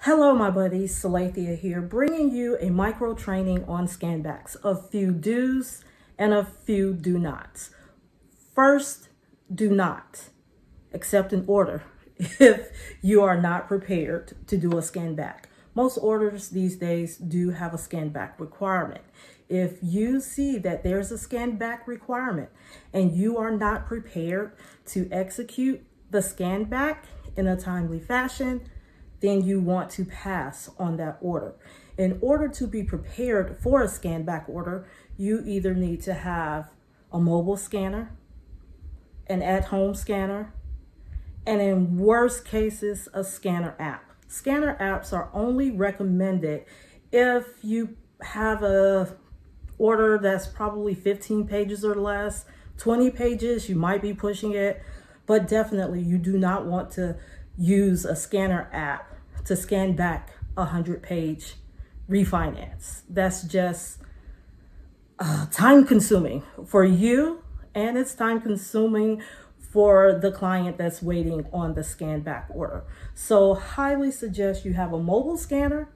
Hello, my buddies, Salathia here, bringing you a micro training on Scanbacks, a few do's and a few do nots. First, do not accept an order if you are not prepared to do a Scanback. Most orders these days do have a Scanback requirement. If you see that there's a Scanback requirement and you are not prepared to execute the Scanback in a timely fashion, then you want to pass on that order. In order to be prepared for a Scanback order, you either need to have a mobile scanner, an at-home scanner, and in worst cases, a scanner app. Scanner apps are only recommended if you have a order that's probably 15 pages or less. 20 pages, you might be pushing it, but definitely you do not want to use a scanner app to scan back a 100-page refinance. That's just time consuming for you, and it's time consuming for the client that's waiting on the scan back order. So highly suggest you have a mobile scanner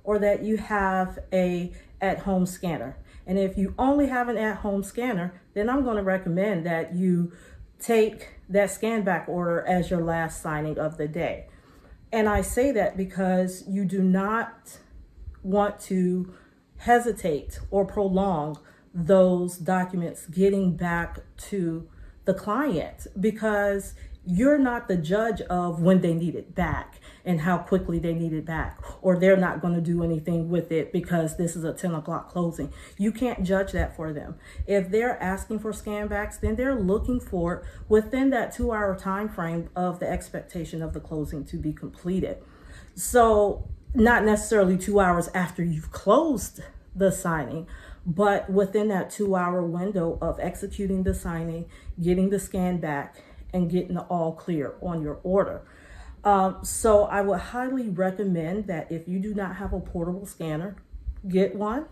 or that you have a at-home scanner. And if you only have an at-home scanner, then I'm going to recommend that you take that scan back order as your last signing of the day. And I say that because you do not want to hesitate or prolong those documents getting back to the client, because you're not the judge of when they need it back and how quickly they need it back, or they're not going to do anything with it because this is a 10 o'clock closing. You can't judge that for them. If they're asking for Scanbacks, then they're looking for it within that 2-hour time frame of the expectation of the closing to be completed. So not necessarily 2 hours after you've closed the signing, but within that 2-hour window of executing the signing, getting the scan back, and getting the all clear on your order. So I would highly recommend that if you do not have a portable scanner, get one.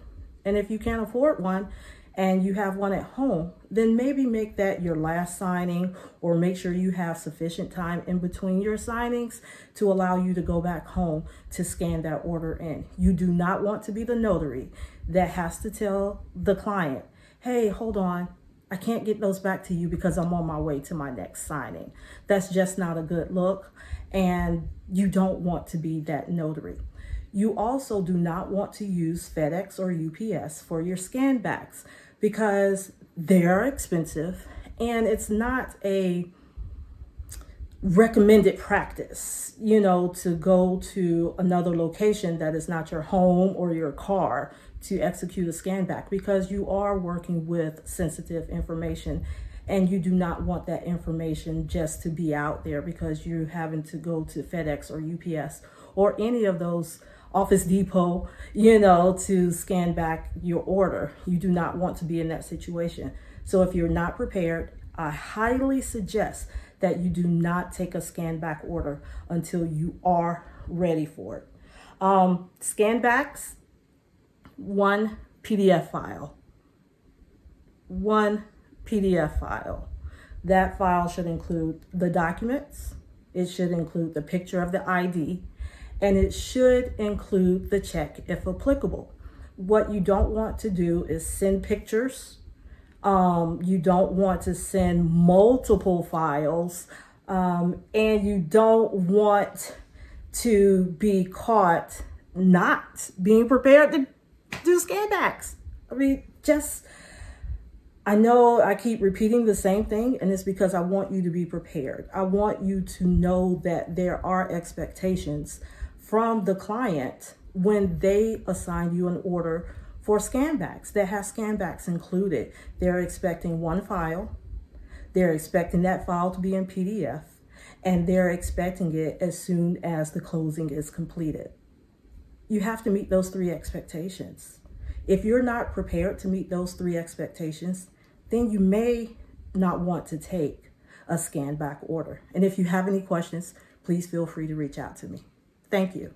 And if you can't afford one and you have one at home, then maybe make that your last signing, or make sure you have sufficient time in between your signings to allow you to go back home to scan that order in. You do not want to be the notary that has to tell the client, hey, hold on, I can't get those back to you because I'm on my way to my next signing. That's just not a good look, and you don't want to be that notary. You also do not want to use FedEx or UPS for your Scanbacks because they're expensive and it's not a recommended practice, to go to another location that is not your home or your car to execute a Scanback, because you are working with sensitive information and you do not want that information just to be out there because you're having to go to FedEx or UPS or any of those Office Depot, to scan back your order. You do not want to be in that situation. So if you're not prepared, I highly suggest that you do not take a scan back order until you are ready for it. Scanbacks, one PDF file. One PDF file. That file should include the documents. It should include the picture of the ID, and it should include the check if applicable. What you don't want to do is send pictures. You don't want to send multiple files, and you don't want to be caught not being prepared to do Scanbacks. I know I keep repeating the same thing, and it's because I want you to be prepared. I want you to know that there are expectations from the client when they assign you an order for Scanbacks that has Scanbacks included. They're expecting one file, they're expecting that file to be in PDF, and they're expecting it as soon as the closing is completed. You have to meet those 3 expectations. If you're not prepared to meet those 3 expectations, then you may not want to take a Scanback order. And if you have any questions, please feel free to reach out to me. Thank you.